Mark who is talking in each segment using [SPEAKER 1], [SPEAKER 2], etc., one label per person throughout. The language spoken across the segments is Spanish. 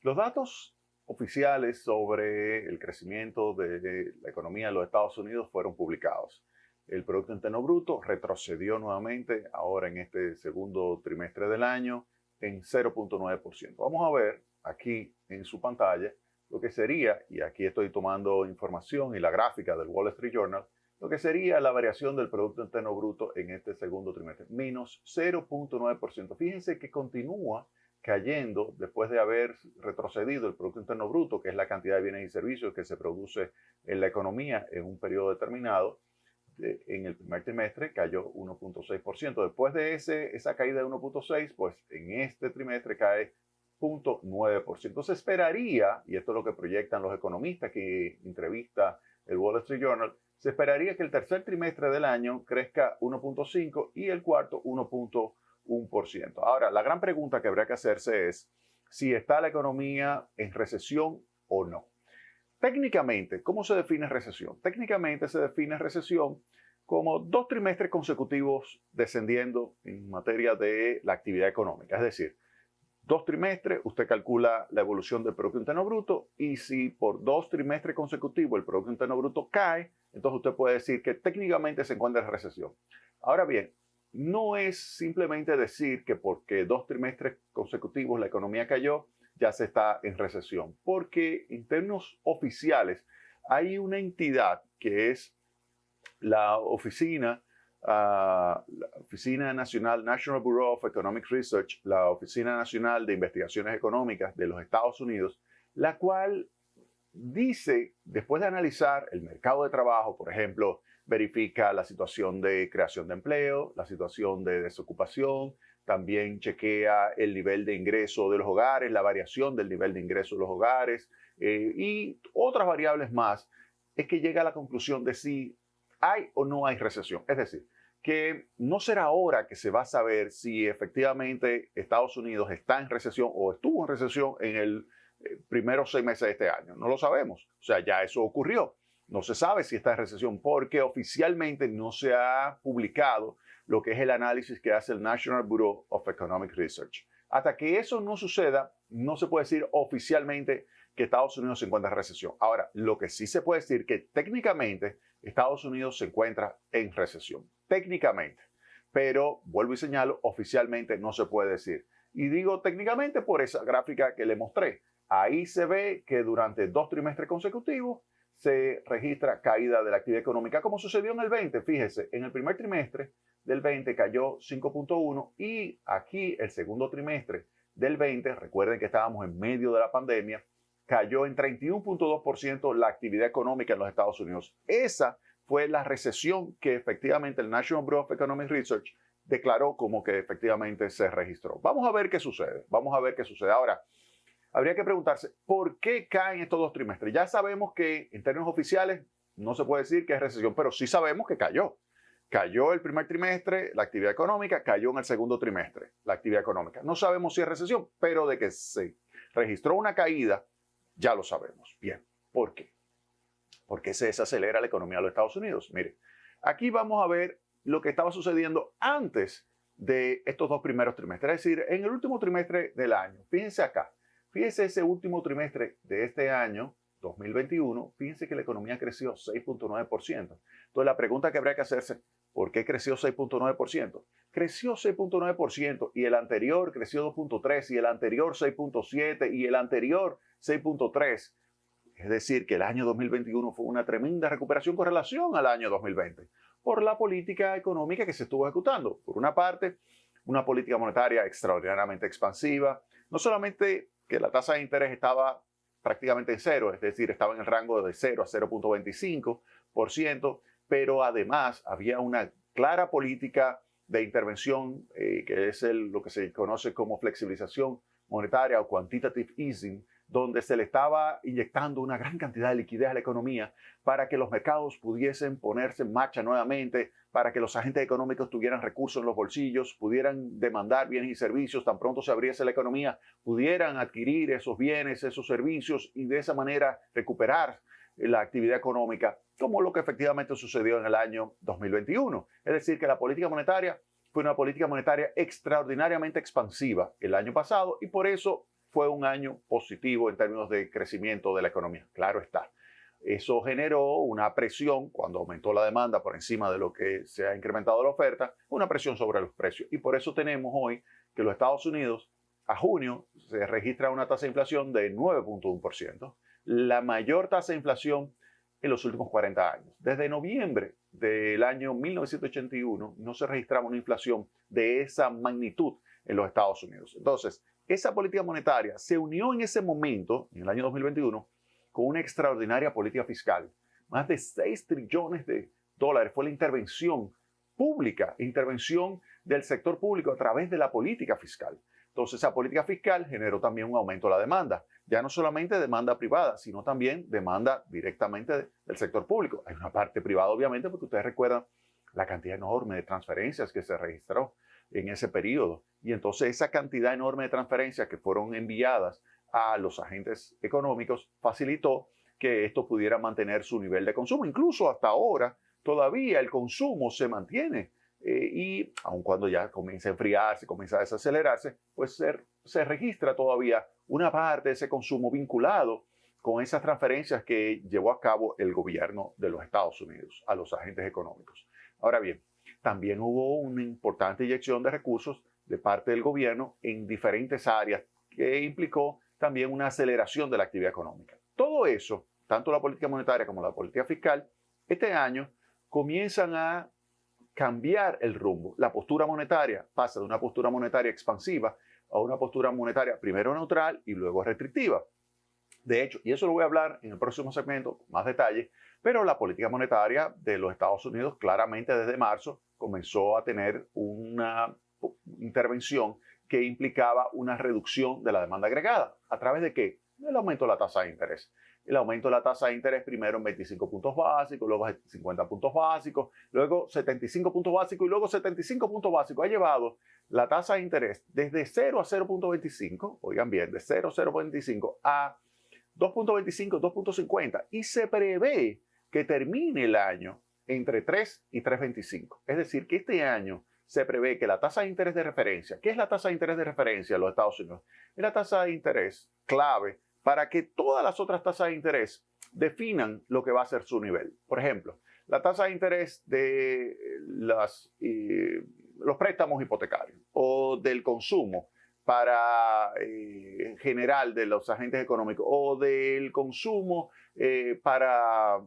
[SPEAKER 1] Los datos oficiales sobre el crecimiento de la economía de los Estados Unidos fueron publicados. El Producto Interno Bruto retrocedió nuevamente ahora en este segundo trimestre del año en 0.9%. Vamos a ver aquí en su pantalla lo que sería, y aquí estoy tomando información y la gráfica del Wall Street Journal, lo que sería la variación del Producto Interno Bruto en este segundo trimestre, menos 0.9%. Fíjense que continúa cayendo después de haber retrocedido el Producto Interno Bruto, que es la cantidad de bienes y servicios que se produce en la economía en un periodo determinado. En el primer trimestre cayó 1.6%. Después de esa caída de 1.6%, pues en este trimestre cae 0.9%. Entonces esperaría, y esto es lo que proyectan los economistas que entrevista el Wall Street Journal, se esperaría que el tercer trimestre del año crezca 1.5% y el cuarto 1.1%. Ahora, la gran pregunta que habría que hacerse es si está la economía en recesión o no. Técnicamente, ¿cómo se define recesión? Técnicamente se define recesión como 2 trimestres consecutivos descendiendo en materia de la actividad económica. Es decir, 2 trimestres, usted calcula la evolución del Producto Interno Bruto y si por 2 trimestres consecutivos el Producto Interno Bruto cae, entonces usted puede decir que técnicamente se encuentra en recesión. Ahora bien, no es simplemente decir que porque 2 trimestres consecutivos la economía cayó, ya se está en recesión, porque en términos oficiales hay una entidad que es la la Oficina Nacional, National Bureau of Economic Research, la Oficina Nacional de Investigaciones Económicas de los Estados Unidos, la cual dice, después de analizar el mercado de trabajo, por ejemplo, verifica la situación de creación de empleo, la situación de desocupación, también chequea el nivel de ingreso de los hogares, la variación del nivel de ingreso de los hogares y otras variables más, es que llega a la conclusión de si hay o no hay recesión. Es decir, que no será ahora que se va a saber si efectivamente Estados Unidos está en recesión o estuvo en recesión en el primeros 6 meses de este año. No lo sabemos. O sea, ya eso ocurrió. No se sabe si está en recesión porque oficialmente no se ha publicado lo que es el análisis que hace el National Bureau of Economic Research. Hasta que eso no suceda, no se puede decir oficialmente que Estados Unidos se encuentra en recesión. Ahora, lo que sí se puede decir que técnicamente Estados Unidos se encuentra en recesión. Técnicamente. Pero, vuelvo y señalo, oficialmente no se puede decir. Y digo técnicamente por esa gráfica que le mostré. Ahí se ve que durante 2 trimestres consecutivos se registra caída de la actividad económica, como sucedió en el 20. Fíjese, en el primer trimestre del 20 cayó 5.1 y aquí el segundo trimestre del 20, recuerden que estábamos en medio de la pandemia, cayó en 31.2% la actividad económica en los Estados Unidos. Esa fue la recesión que efectivamente el National Bureau of Economic Research declaró como que efectivamente se registró. Vamos a ver qué sucede. Vamos a ver qué sucede. Ahora, habría que preguntarse, ¿por qué caen estos 2 trimestres? Ya sabemos que en términos oficiales no se puede decir que es recesión, pero sí sabemos que cayó. Cayó el primer trimestre la actividad económica, cayó en el segundo trimestre la actividad económica. No sabemos si es recesión, pero de que se registró una caída, ya lo sabemos. Bien, ¿por qué? ¿Por qué se desacelera la economía de los Estados Unidos? Mire, aquí vamos a ver lo que estaba sucediendo antes de estos 2 primeros trimestres, es decir, en el último trimestre del año. Fíjense acá. Fíjense ese último trimestre de este año, 2021, fíjense que la economía creció 6.9%. Entonces la pregunta que habría que hacerse, ¿por qué creció 6.9%? Creció 6.9% y el anterior creció 2.3% y el anterior 6.7% y el anterior 6.3%. Es decir, que el año 2021 fue una tremenda recuperación con relación al año 2020 por la política económica que se estuvo ejecutando. Por una parte, una política monetaria extraordinariamente expansiva, no solamente que la tasa de interés estaba prácticamente en cero, es decir, estaba en el rango de 0 a 0.25%, pero además había una clara política de intervención, que es lo que se conoce como flexibilización monetaria o quantitative easing, donde se le estaba inyectando una gran cantidad de liquidez a la economía para que los mercados pudiesen ponerse en marcha nuevamente, para que los agentes económicos tuvieran recursos en los bolsillos, pudieran demandar bienes y servicios, tan pronto se abriese la economía, pudieran adquirir esos bienes, esos servicios y de esa manera recuperar la actividad económica, como lo que efectivamente sucedió en el año 2021. Es decir, que la política monetaria fue una política monetaria extraordinariamente expansiva el año pasado y por eso fue un año positivo en términos de crecimiento de la economía, claro está. Eso generó una presión, cuando aumentó la demanda por encima de lo que se ha incrementado la oferta, una presión sobre los precios. Y por eso tenemos hoy que los Estados Unidos, a junio, se registra una tasa de inflación de 9.1%, la mayor tasa de inflación en los últimos 40 años. Desde noviembre del año 1981 no se registraba una inflación de esa magnitud en los Estados Unidos. Entonces, esa política monetaria se unió en ese momento, en el año 2021, con una extraordinaria política fiscal. Más de 6 trillones de dólares fue la intervención pública, intervención del sector público a través de la política fiscal. Entonces, esa política fiscal generó también un aumento de la demanda. Ya no solamente demanda privada, sino también demanda directamente del sector público. Hay una parte privada, obviamente, porque ustedes recuerdan la cantidad enorme de transferencias que se registró en ese periodo. Y entonces esa cantidad enorme de transferencias que fueron enviadas a los agentes económicos facilitó que esto pudiera mantener su nivel de consumo. Incluso hasta ahora todavía el consumo se mantiene y aun cuando ya comienza a enfriarse, comienza a desacelerarse, pues se registra todavía una parte de ese consumo vinculado con esas transferencias que llevó a cabo el gobierno de los Estados Unidos a los agentes económicos. Ahora bien, también hubo una importante inyección de recursos de parte del gobierno en diferentes áreas que implicó también una aceleración de la actividad económica. Todo eso, tanto la política monetaria como la política fiscal, este año comienzan a cambiar el rumbo. La postura monetaria pasa de una postura monetaria expansiva a una postura monetaria primero neutral y luego restrictiva. De hecho, y eso lo voy a hablar en el próximo segmento con más detalle, pero la política monetaria de los Estados Unidos claramente desde marzo comenzó a tener una intervención que implicaba una reducción de la demanda agregada. ¿A través de qué? El aumento de la tasa de interés. El aumento de la tasa de interés primero en 25 puntos básicos, luego 50 puntos básicos, luego 75 puntos básicos y luego 75 puntos básicos. Ha llevado la tasa de interés desde 0 a 0.25, oigan bien, de 0 a 0.25 a 2.25, 2.50 y se prevé que termine el año entre 3 y 3.25. Es decir, que este año se prevé que la tasa de interés de referencia, ¿qué es la tasa de interés de referencia en los Estados Unidos? Es la tasa de interés clave para que todas las otras tasas de interés definan lo que va a ser su nivel. Por ejemplo, la tasa de interés de los préstamos hipotecarios o del consumo para general de los agentes económicos o del consumo para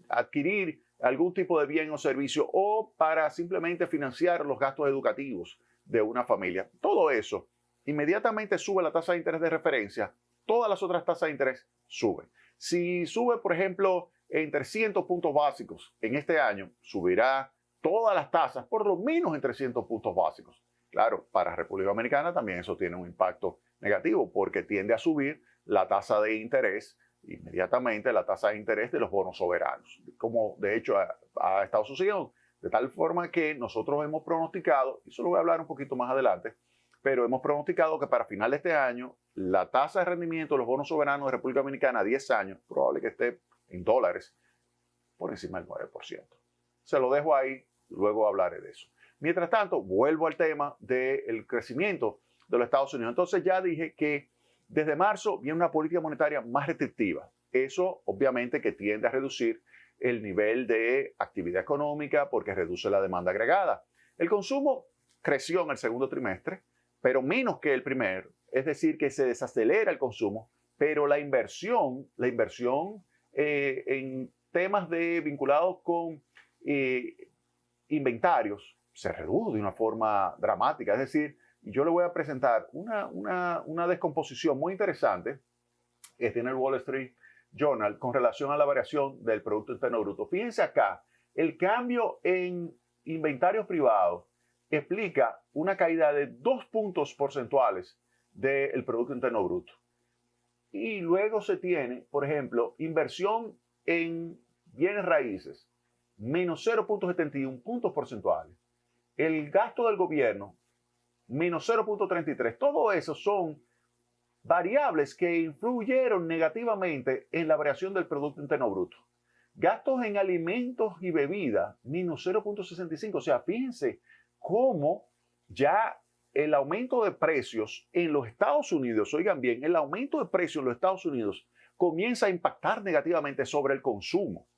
[SPEAKER 1] adquirir algún tipo de bien o servicio o para simplemente financiar los gastos educativos de una familia. Todo eso inmediatamente sube la tasa de interés de referencia, todas las otras tasas de interés suben. Si sube, por ejemplo, en 300 puntos básicos en este año, subirá todas las tasas por lo menos en 300 puntos básicos. Claro, para República Dominicana también eso tiene un impacto negativo porque tiende a subir la tasa de interés, inmediatamente la tasa de interés de los bonos soberanos, como de hecho ha estado sucediendo, de tal forma que nosotros hemos pronosticado, y eso lo voy a hablar un poquito más adelante, pero hemos pronosticado que para final de este año la tasa de rendimiento de los bonos soberanos de República Dominicana a 10 años, probable que esté en dólares, por encima del 9%. Se lo dejo ahí, luego hablaré de eso. Mientras tanto, vuelvo al tema del crecimiento de los Estados Unidos. Entonces ya dije que desde marzo viene una política monetaria más restrictiva. Eso obviamente que tiende a reducir el nivel de actividad económica porque reduce la demanda agregada. El consumo creció en el segundo trimestre, pero menos que el primero. Es decir, que se desacelera el consumo, pero la inversión en temas vinculados con inventarios se redujo de una forma dramática. Es decir, yo le voy a presentar una descomposición muy interesante que tiene el Wall Street Journal con relación a la variación del Producto Interno Bruto. Fíjense acá, el cambio en inventarios privados explica una caída de 2 puntos porcentuales del Producto Interno Bruto. Y luego se tiene, por ejemplo, inversión en bienes raíces, menos 0.71 puntos porcentuales. El gasto del gobierno, menos 0.33. Todo eso son variables que influyeron negativamente en la variación del Producto Interno Bruto. Gastos en alimentos y bebidas, menos 0.65. O sea, fíjense cómo ya el aumento de precios en los Estados Unidos, oigan bien, el aumento de precios en los Estados Unidos comienza a impactar negativamente sobre el consumo.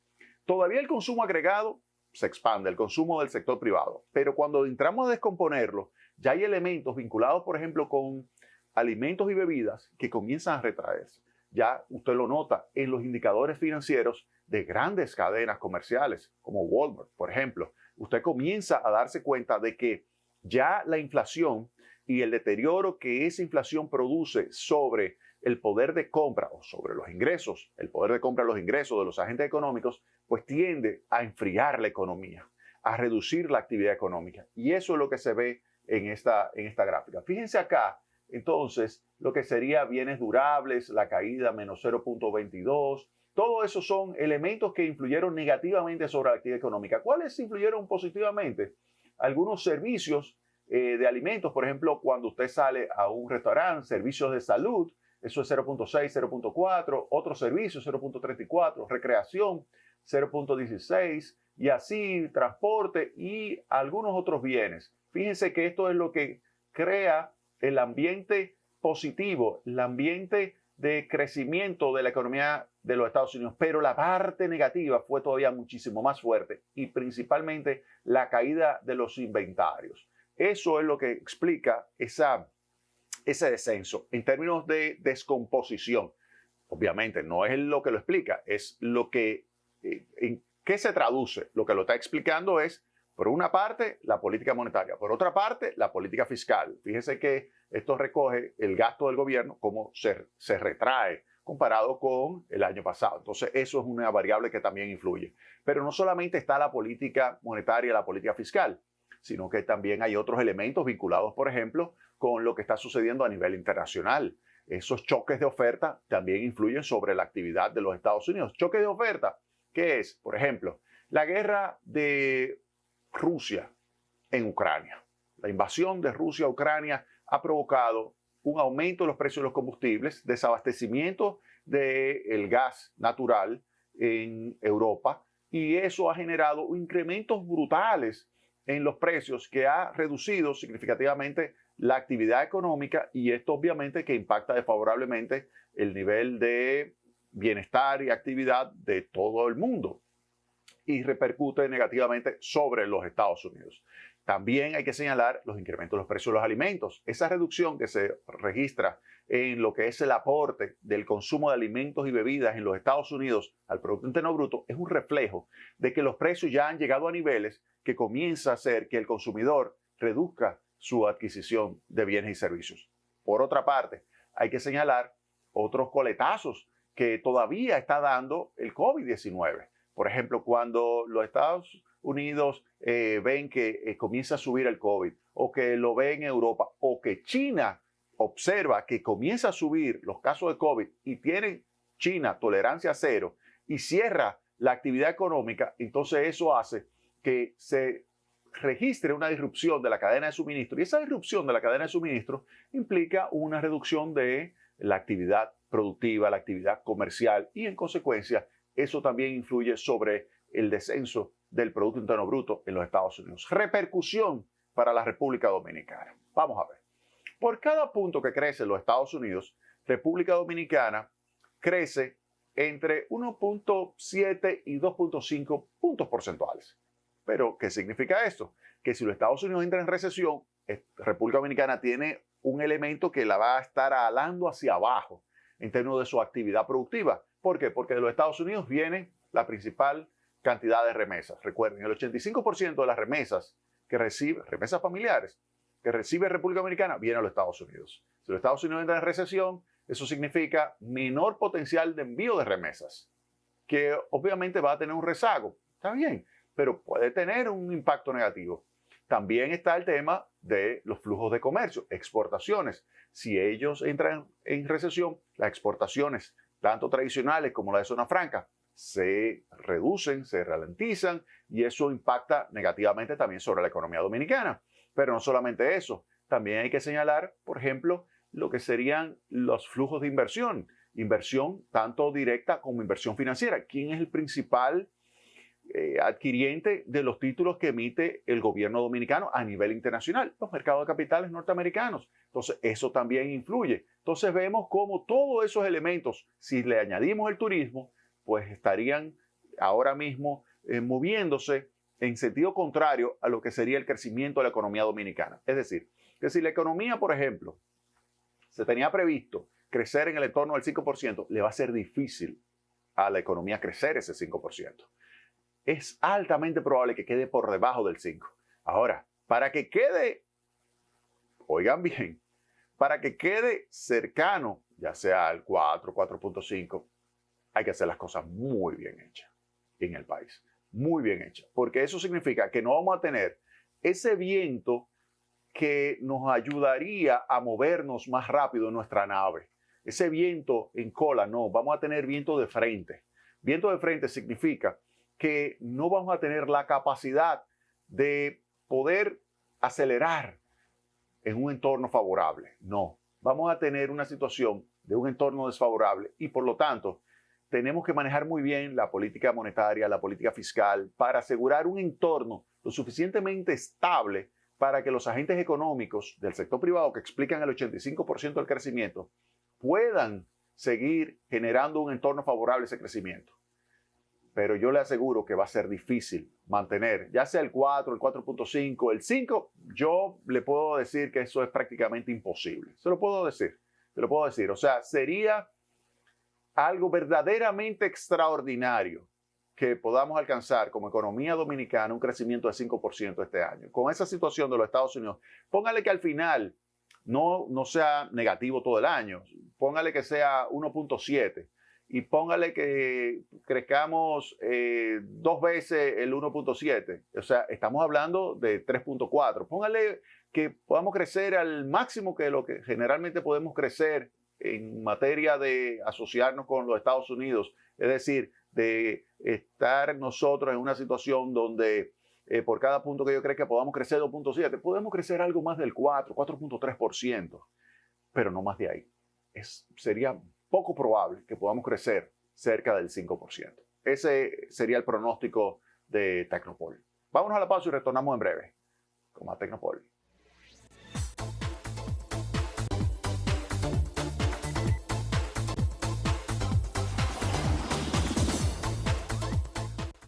[SPEAKER 1] Todavía el consumo agregado se expande, el consumo del sector privado, pero cuando entramos a descomponerlo, ya hay elementos vinculados, por ejemplo, con alimentos y bebidas que comienzan a retraerse. Ya usted lo nota en los indicadores financieros de grandes cadenas comerciales, como Walmart, por ejemplo. Usted comienza a darse cuenta de que ya la inflación y el deterioro que esa inflación produce sobre el poder de compra o sobre los ingresos, el poder de compra de los ingresos de los agentes económicos, pues tiende a enfriar la economía, a reducir la actividad económica. Y eso es lo que se ve en esta gráfica. Fíjense acá, entonces, lo que sería bienes durables, la caída menos 0.22, todo eso son elementos que influyeron negativamente sobre la actividad económica. ¿Cuáles influyeron positivamente? Algunos servicios de alimentos, por ejemplo, cuando usted sale a un restaurante, servicios de salud, eso es 0.6, 0.4, otros servicios 0.34, recreación 0.16 y así transporte y algunos otros bienes. Fíjense que esto es lo que crea el ambiente positivo, el ambiente de crecimiento de la economía de los Estados Unidos, pero la parte negativa fue todavía muchísimo más fuerte y principalmente la caída de los inventarios. Eso es lo que explica ese descenso en términos de descomposición. Obviamente no es lo que lo explica, es lo que, en qué se traduce. Lo que lo está explicando es, por una parte, la política monetaria, por otra parte, la política fiscal. Fíjese que esto recoge el gasto del gobierno, cómo se retrae comparado con el año pasado. Entonces, eso es una variable que también influye. Pero no solamente está la política monetaria, la política fiscal, sino que también hay otros elementos vinculados, por ejemplo, con lo que está sucediendo a nivel internacional. Esos choques de oferta también influyen sobre la actividad de los Estados Unidos. Choques de oferta, ¿qué es? Por ejemplo, la guerra de Rusia en Ucrania. La invasión de Rusia a Ucrania ha provocado un aumento de los precios de los combustibles, desabastecimiento del gas natural en Europa, y eso ha generado incrementos brutales en los precios que ha reducido significativamente la actividad económica, y esto obviamente que impacta desfavorablemente el nivel de bienestar y actividad de todo el mundo y repercute negativamente sobre los Estados Unidos. También hay que señalar los incrementos de los precios de los alimentos. Esa reducción que se registra en lo que es el aporte del consumo de alimentos y bebidas en los Estados Unidos al Producto Interno Bruto es un reflejo de que los precios ya han llegado a niveles que comienza a hacer que el consumidor reduzca su adquisición de bienes y servicios. Por otra parte, hay que señalar otros coletazos que todavía está dando el COVID-19. Por ejemplo, cuando los Estados Unidos ven que comienza a subir el COVID, o que lo ve en Europa, o que China observa que comienza a subir los casos de COVID y tiene China tolerancia cero y cierra la actividad económica, entonces eso hace que se registre una disrupción de la cadena de suministro, y esa disrupción de la cadena de suministro implica una reducción de la actividad productiva, la actividad comercial, y en consecuencia eso también influye sobre el descenso del Producto Interno Bruto en los Estados Unidos. Repercusión para la República Dominicana. Vamos a ver. Por cada punto que crece en los Estados Unidos, República Dominicana crece entre 1.7 y 2.5 puntos porcentuales. Pero, ¿qué significa esto? Que si los Estados Unidos entran en recesión, República Dominicana tiene un elemento que la va a estar alando hacia abajo en términos de su actividad productiva. ¿Por qué? Porque de los Estados Unidos viene la principal cantidad de remesas. Recuerden, el 85% de las remesas que recibe, remesas familiares, que recibe República Dominicana, viene a los Estados Unidos. Si los Estados Unidos entran en recesión, eso significa menor potencial de envío de remesas, que obviamente va a tener un rezago. Está bien, pero puede tener un impacto negativo. También está el tema de los flujos de comercio, exportaciones. Si ellos entran en recesión, las exportaciones, tanto tradicionales como las de zona franca, se reducen, se ralentizan, y eso impacta negativamente también sobre la economía dominicana. Pero no solamente eso, también hay que señalar, por ejemplo, lo que serían los flujos de inversión tanto directa como inversión financiera. ¿Quién es el principal adquiriente de los títulos que emite el gobierno dominicano a nivel internacional, los mercados de capitales norteamericanos. Entonces, eso también influye. Entonces, vemos cómo todos esos elementos, si le añadimos el turismo, pues estarían ahora mismo moviéndose en sentido contrario a lo que sería el crecimiento de la economía dominicana. Es decir, que si la economía, por ejemplo, se tenía previsto crecer en el entorno del 5%, le va a ser difícil a la economía crecer ese 5%. Es altamente probable que quede por debajo del 5. Ahora, para que quede, oigan bien, para que quede cercano, ya sea al 4, 4.5, hay que hacer las cosas muy bien hechas en el país. Muy bien hechas. Porque eso significa que no vamos a tener ese viento que nos ayudaría a movernos más rápido en nuestra nave. Ese viento en cola, no, vamos a tener viento de frente. Viento de frente significa que no vamos a tener la capacidad de poder acelerar en un entorno favorable. No, vamos a tener una situación de un entorno desfavorable y por lo tanto tenemos que manejar muy bien la política monetaria, la política fiscal para asegurar un entorno lo suficientemente estable para que los agentes económicos del sector privado que explican el 85% del crecimiento puedan seguir generando un entorno favorable a ese crecimiento. Pero yo le aseguro que va a ser difícil mantener, ya sea el 4, el 4.5, el 5, yo le puedo decir que eso es prácticamente imposible. Se lo puedo decir. O sea, sería algo verdaderamente extraordinario que podamos alcanzar como economía dominicana un crecimiento de 5% este año. Con esa situación de los Estados Unidos, póngale que al final no sea negativo todo el año, póngale que sea 1.7 y póngale que crezcamos 2 veces el 1.7. O sea, estamos hablando de 3.4. Póngale que podamos crecer al máximo que lo que generalmente podemos crecer en materia de asociarnos con los Estados Unidos, es decir, de estar nosotros en una situación donde por cada punto que yo creo que podamos crecer 2.7, podemos crecer algo más del 4.3%, pero no más de ahí. Sería poco probable que podamos crecer cerca del 5%. Ese sería el pronóstico de Tecnopol. Vámonos a la pausa y retornamos en breve con más Tecnopol.